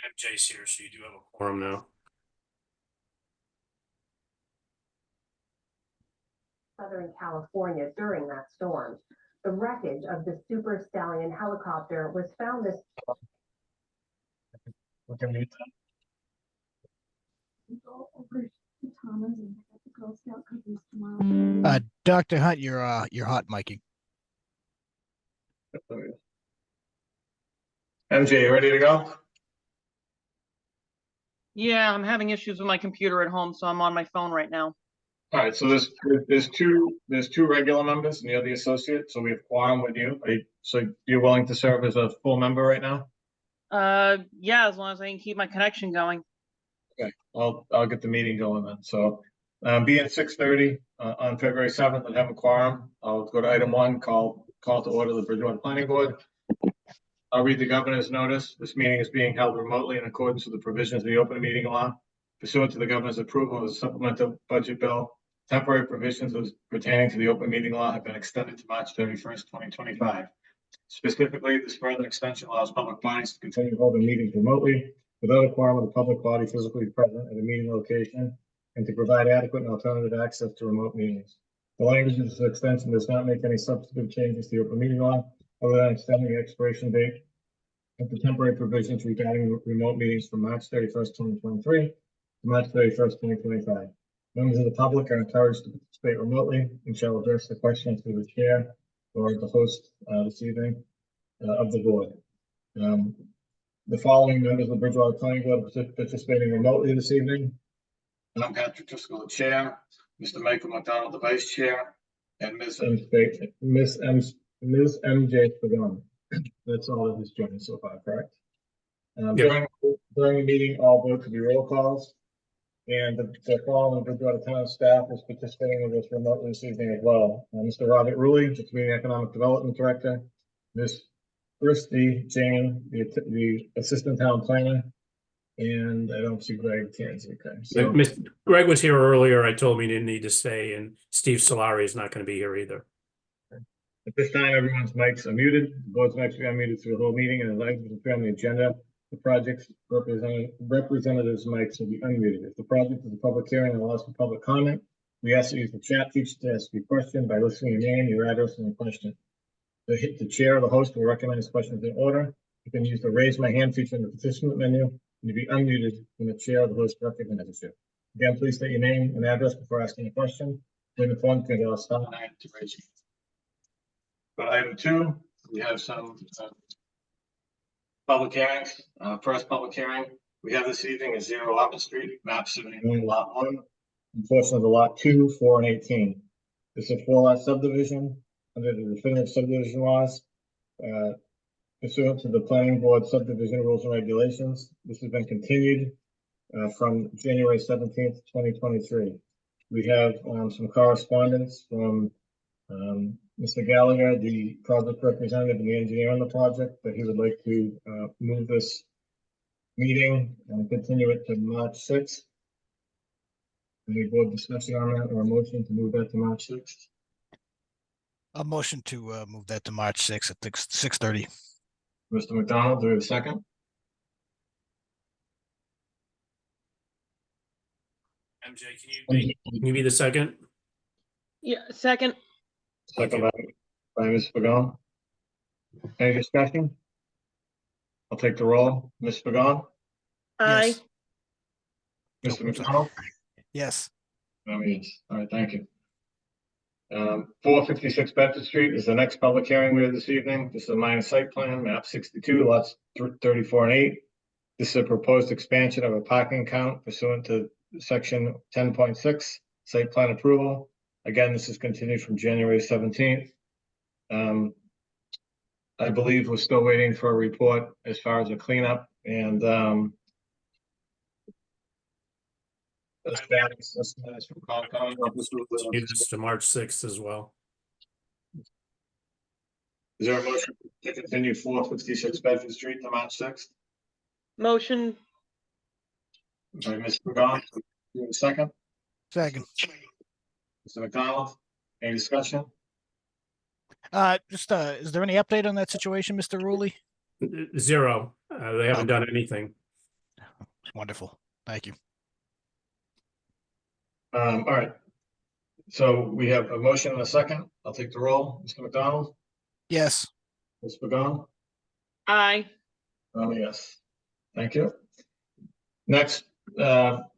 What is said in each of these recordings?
MJ's here, so you do have a quorum now. Southern California during that storm. The wreckage of the Super Stallion helicopter was found this. We can mute that. Go over to Thomas and get the Girl Scout cookies tomorrow. Dr. Hunt, you're hot micing. MJ, you ready to go? Yeah, I'm having issues with my computer at home, so I'm on my phone right now. All right, so there's two regular members and you're the associate, so we have quorum with you. So you're willing to serve as a full member right now? Yeah, as long as I can keep my connection going. Okay, I'll get the meeting going then. So being 6:30 on February 7th and have a quorum, I'll go to item 1, call to order the Bridgewater Planning Board. I'll read the governor's notice. This meeting is being held remotely in accordance with the provisions of the open meeting law. Pursuant to the governor's approval of the supplemental budget bill, temporary provisions pertaining to the open meeting law have been extended to March 31st, 2025. Specifically, this further extension allows public bodies to continue holding meetings remotely without a quorum of the public body physically present at a meeting location and to provide adequate and alternative access to remote meetings. The language of this extension does not make any substantive changes to the open meeting law other than extending the expiration date of the temporary provisions regarding remote meetings from March 31st, 2023 to March 31st, 2025. Members of the public are encouraged to participate remotely and shall address the questions to the chair or the host this evening of the board. The following members of the Bridgewater Planning Board are participating remotely this evening. I'm Patrick Driscoll, the chair, Mr. Michael McDonald, the vice chair, and Ms. MJ Pagano. That's all that has joined so far, correct? During the meeting, all votes will be roll calls. And the following Bridgewater Town staff is participating with us remotely this evening as well. Mr. Robert Rulli, the Community Economic Development Director, Ms. Christy Jane, the Assistant Town Planner, and I don't see Greg Tansey. Okay, so Greg was here earlier. I told him he didn't need to stay, and Steve Solari is not going to be here either. at this time, everyone's mics are muted. The board's mics will be unmuted through the whole meeting, and as items appear on the agenda, the project's representatives' mics will be unmuted. If the project is a public hearing and allows for public comment, we ask you to use the chat feature to ask your question by listing your name, your address, and your question. The chair or the host will recognize questions in order. You can use the raise my hand feature in the participant menu and to be unmuted when the chair or the host recognizes you. Again, please state your name and address before asking a question. When the phone can dial *9 to raise your hand. But item 2, we have some public hearings. First public hearing we have this evening is 0 Upper Street, map 71, lot 1, and portion of the lot 2, 4, and 18. This is a 4-lot subdivision under the definitive subdivision laws. Pursuant to the planning board subdivision rules and regulations, this has been continued from January 17th, 2023. We have some correspondence from Mr. Gallagher, the project representative and the engineer on the project, that he would like to move this meeting and continue it to March 6th. Any board discussion on that or a motion to move that to March 6th? A motion to move that to March 6th at 6:30. Mr. McDonald, do we have a second? MJ, can you be the second? Yeah, second. Second by Ms. Pagan. Any discussion? I'll take the roll. Ms. Pagan? Aye. Yes. Mr. McDonald? Yes. Yes. All right, thank you. 456 Bedford Street is the next public hearing we have this evening. This is a minor site plan, map 62, lots 34 and 8. This is a proposed expansion of a parking count pursuant to section 10.6, site plan approval. Again, this is continued from January 17th. I believe we're still waiting for a report as far as a cleanup and status from Concom. Continue this to March 6th as well. Is there a motion to continue 456 Bedford Street to March 6th? Motion. By Ms. McDonald, do you have a second? Second. Mr. McDonald, any discussion? Is there any update on that situation, Mr. Rulli? 0. They haven't done anything. Wonderful. Thank you. All right. So we have a motion and a second. I'll take the roll. Mr. McDonald, Yes. Ms. Pagano? Aye. Yes. Thank you. Next,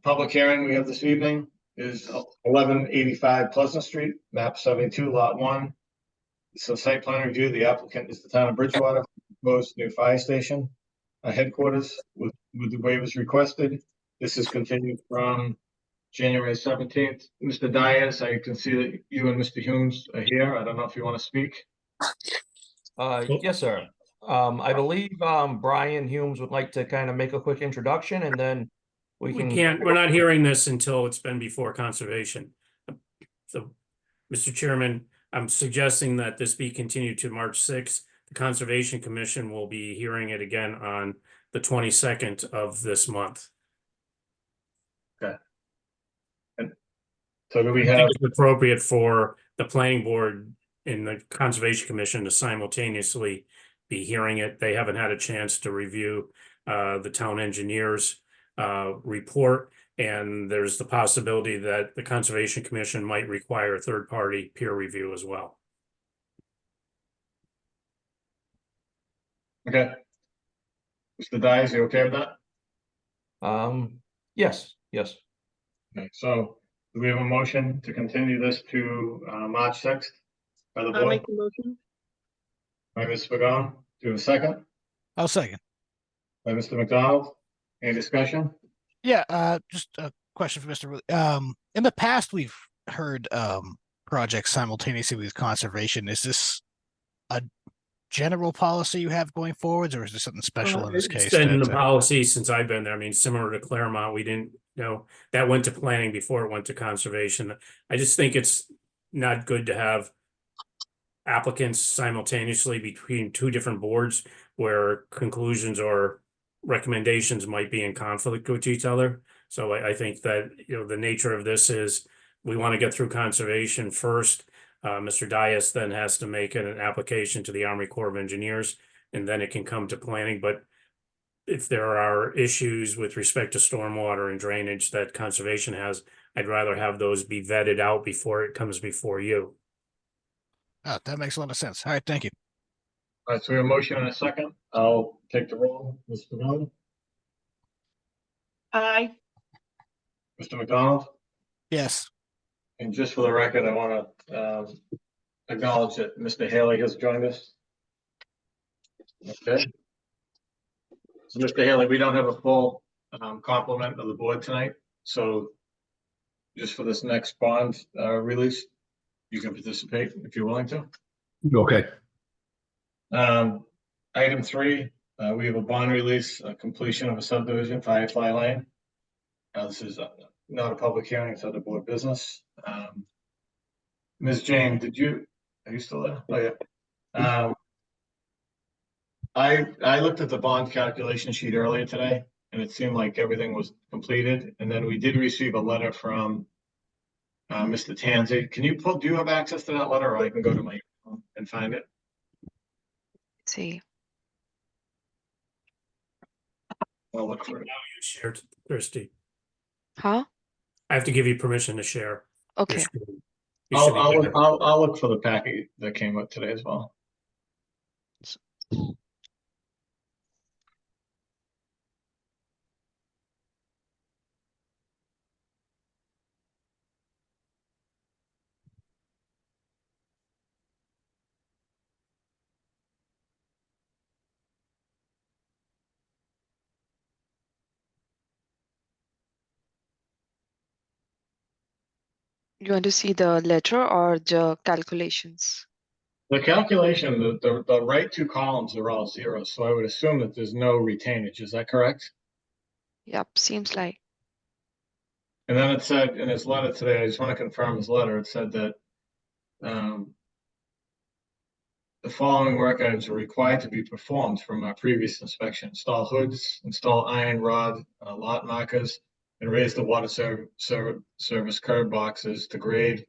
public hearing we have this evening is 1185 Pleasant Street, map 72, lot 1. So site plan review, the applicant is the town of Bridgewater, proposed new fire station headquarters with the waivers requested. This is continued from January 17th. Mr. Dias, I can see that you and Mr. Humes are here. I don't know if you want to speak. Yes, sir. I believe Brian Humes would like to kind of make a quick introduction and then we We can. can't, we're not hearing this until it's been before conservation. So, Mr. Chairman, I'm suggesting that this be continued to March 6th. The Conservation Commission will be hearing it again on the 22nd of this month. So do we I think have, it's appropriate for the planning board and the Conservation Commission to simultaneously be hearing it. They haven't had a chance to review the town engineer's report, and there's the possibility that the Conservation Commission might require a third-party peer review as well. okay. Mr. Dias, you okay with that? Yes, yes. Okay, so do we have a motion to continue this to March 6th by the I'll board? make the motion. By Ms. Pagano, do you have a second? I'll second. By Mr. McDonald, any discussion? Yeah, just a question for Mr. In the past, we've heard projects simultaneously with conservation. Is this a general policy you have going forwards, or is there something special in this case? It's been the that, policy since I've been there. I mean, similar to Claremont, we didn't, that went to planning before it went to conservation. I just think it's not good to have applicants simultaneously between two different boards where conclusions or recommendations might be in conflict with each other. So I think that, the nature of this is we want to get through conservation first. Mr. Dias then has to make an application to the Army Corps of Engineers, and then it can come to planning. But if there are issues with respect to stormwater and drainage that conservation has, I'd rather have those be vetted out before it comes before you. oh, that makes a lot of sense. All right, thank you. All right, so we have a motion and a second. I'll take the roll. Ms. Pagano, Aye. Mr. McDonald? Yes. And just for the record, I want to acknowledge that Mr. Haley has joined us. Okay. So, Mr. Haley, we don't have a full complement of the board tonight, so just for this next bond release, you can participate if you're willing to. Okay. Item 3, we have a bond release, completion of a subdivision, Firefly Lane. Now, this is not a public hearing, it's other board business. Ms. Jane, are you still there? Oh, yeah. I looked at the bond calculation sheet earlier today, and it seemed like everything was completed. And then we did receive a letter from Mr. Tanzi. Do you have access to that letter, or I can go to my phone and find it? See. I'll look for it. Now you shared, Christie. Huh? I have to give you permission to share. your Okay. screen. You should be there. I'll look for the packet that came up today as well. You want to see the letter or the calculations? The calculation, the right two columns are all zeros, so I would assume that there's no retainage. Is that correct? Yep, seems like. And then it said in his letter today, I just want to confirm his letter, it said that the following work items are required to be performed from our previous inspection: install hoods, install iron rod, lot markers, and raise the water service curb boxes to grade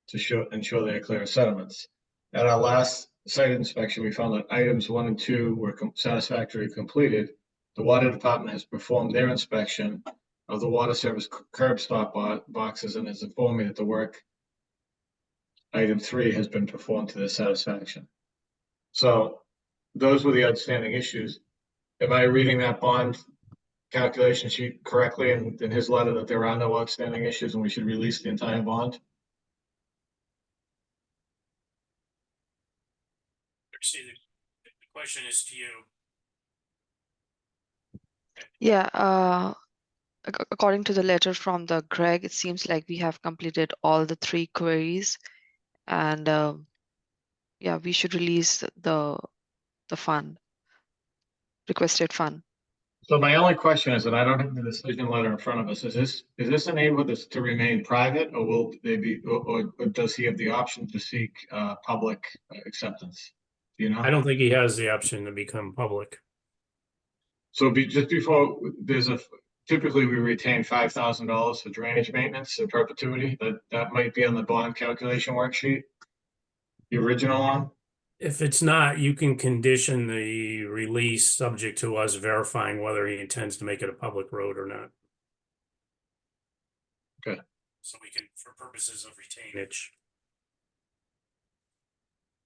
to ensure they are clear of sediments. At our last site inspection, we found that items 1 and 2 were satisfactorily completed, the water department has performed their inspection of the water service curb stop boxes and has informed me that the work item 3 has been performed to their satisfaction. So those were the outstanding issues. Am I reading that bond calculation sheet correctly in his letter that there are no outstanding issues and we should release the entire bond? See, the question is to you. Yeah, according to the letter from the Greg, it seems like we have completed all the 3 queries, and yeah, we should release the fund, requested fund. So my only question is, and I don't have the decision letter in front of us, is this enable this to remain private, or will they be, or does he have the option to seek public acceptance? Do you know? I don't think he has the option to become public. So just before, typically we retain $5,000 for drainage maintenance in perpetuity. That might be on the bond calculation worksheet. The original one. If it's not, you can condition the release subject to us verifying whether he intends to make it a public road or not. Okay. So we can, for purposes of retainage.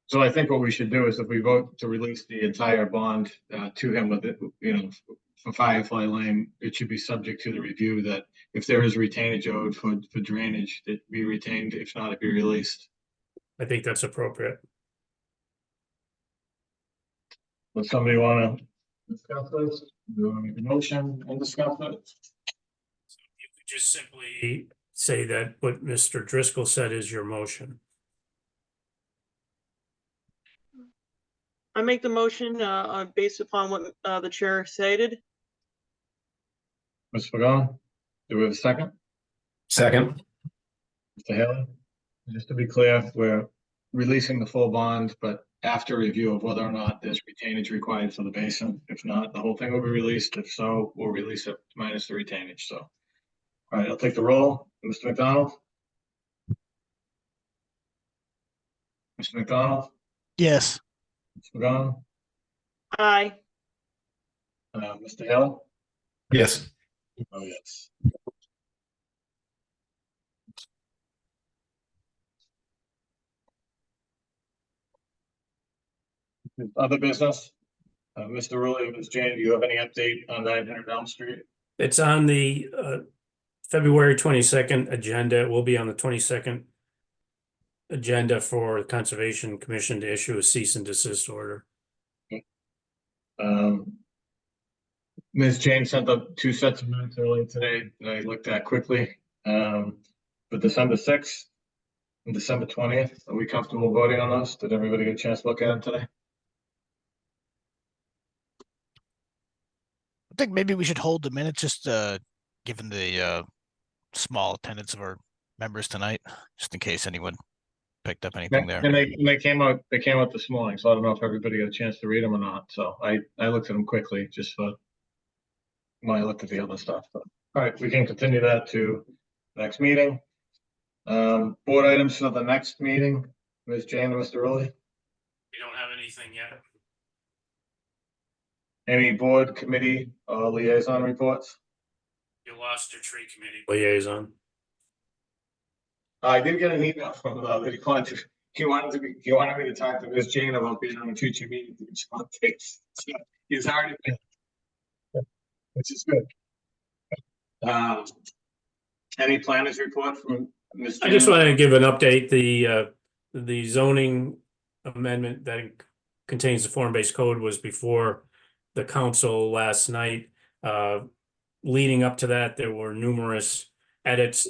So I think what we should do is if we vote to release the entire bond to him with it, for Firefly Lane, it should be subject to the review that if there is retainage owed for drainage, it be retained. If not, it be released. I think that's appropriate. Does somebody want to discuss this? Do you want to make a motion and discuss it? You could just simply say that what Mr. Driscoll said is your motion. I make the motion based upon what the chair stated. Ms. Pagano, do we have a second? Second. Mr. Haley? Just to be clear, we're releasing the full bond, but after review of whether or not there's retainage required for the basin. If not, the whole thing will be released. If so, we'll release it minus the retainage. So, all right, I'll take the roll. Mr. McDonald? Mr. McDonald? Yes. Ms. Pagano? Aye. Mr. Hill? Yes. Oh, yes. Other business? Mr. Rulli, Ms. Jane, do you have any update on 900 Elm Street? It's on the February 22nd agenda. It will be on the 22nd agenda for the Conservation Commission to issue a cease and desist order. Ms. Jane sent up 2 sets of minutes earlier today that I looked at quickly. For December 6th and December 20th, are we comfortable voting on those? Did everybody get a chance to look at them today? I think maybe we should hold the minutes just given the small attendance of our members tonight, just in case anyone picked up anything there. And they came out this morning, so I don't know if everybody got a chance to read them or not. So I looked at them quickly just for when I looked at the other stuff. But all right, we can continue that to next meeting. Board items for the next meeting, Ms. Jane and Mr. Rowley. We don't have anything yet. Any board, committee, liaison reports? You lost your tree committee liaison. I did get an email from that he wanted me to talk to Ms. Jane about being on a future meeting to respond to. So he's already been, which is good. Any planners report from Ms. Jane? I just want to give an update. The zoning amendment that contains the form-based code was before the council last night. Leading up to that, there were numerous edits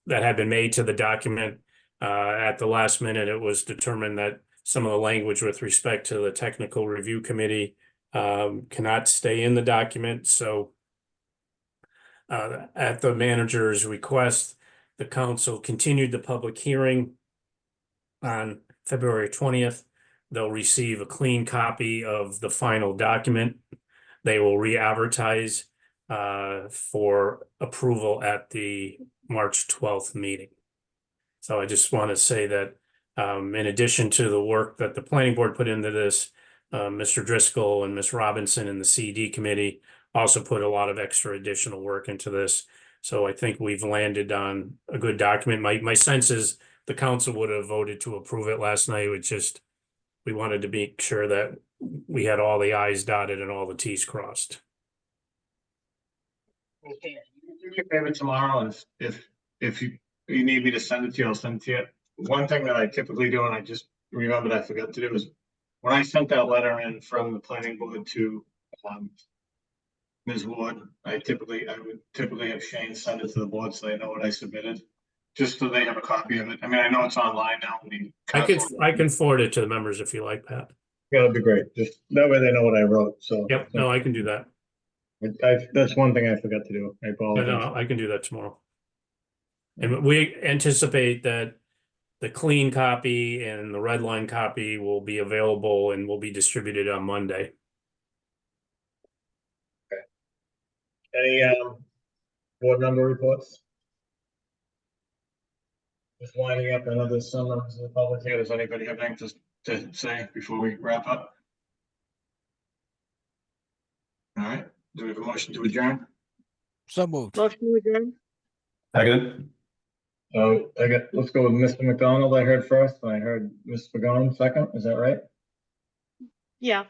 that had been made to the document. At the last minute, it was determined that some of the language with respect to the technical review committee cannot stay in the document. So at the manager's request, the council continued the public hearing on February 20th. They'll receive a clean copy of the final document. They will re-advertise for approval at the March 12th meeting. So I just want to say that in addition to the work that the planning board put into this, Mr. Driscoll and Ms. Robinson and the CD committee also put a lot of extra additional work into this. So I think we've landed on a good document. My sense is the council would have voted to approve it last night. It's just, we wanted to make sure that we had all the i's dotted and all the t's crossed. Okay, do me a favor tomorrow, and if you need me to send it to you, I'll send it to you. One thing that I typically do, and I just remembered I forgot to do, is when I sent that letter in from the planning board to Ms. Ward, I would typically have Shane send it to the board so they know what I submitted, just so they have a copy of it. I mean, I know it's online now. I can forward it to the members if you like, Pat. Yeah, that'd be great. Just that way they know what I wrote, so. Yep, no, I can do that. That's one thing I forgot to do. I No, apologize. no, I can do that tomorrow. And we anticipate that the clean copy and the red line copy will be available and will be distributed on Monday. Any board member reports? Just winding up another summer as a public here. Does anybody have anything to say before we wrap up? All right, do we have a motion to adjourn? So moved. Motion to adjourn? Second. So let's go with Mr. McDonald. I heard first, and I heard Ms. Pagone second. Is that right? Yeah.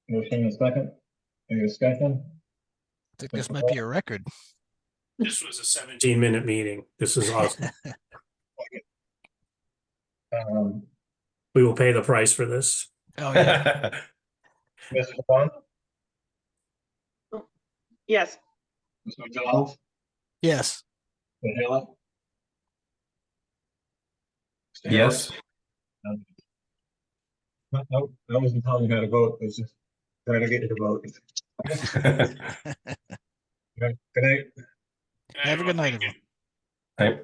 Motion and second. Any discussion? I think this might be a record. This was a 17-minute meeting. This is awesome. We will pay the price for this. Oh, yeah. Mr. Pagone, Yes. Mr. McDonald, Yes. Mr. Taylor? Yes. No, I wasn't telling you how to vote. I was just trying to get you to vote. Good night. Have a good night, everyone. Right.